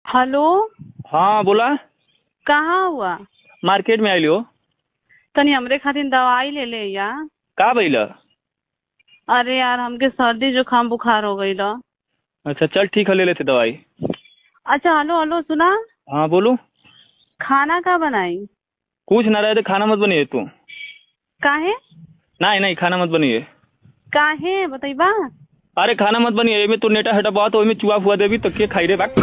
Hello. हाँ बोला। कहाँ हुआ? मार्केट में आइली हो। तनी हमरे खातिर दवाई ले ले या। का भइल? अरे यार, हमके सर्दी जुकाम बुखार हो गई ल। अच्छा चल ठीक है, ले लेते दवाई। अच्छा, हेलो हेलो, सुना। हाँ बोलू। खाना का बनाई? कुछ ना रहे तो खाना मत बनिए तू। काहे? नहीं नहीं, खाना मत बनिए। काहे बताइबा? अरे खाना मत बनिए, एमे तो नेटा हटा बात, ओमे चुआ फुआ देवी तो के खाई रे बात।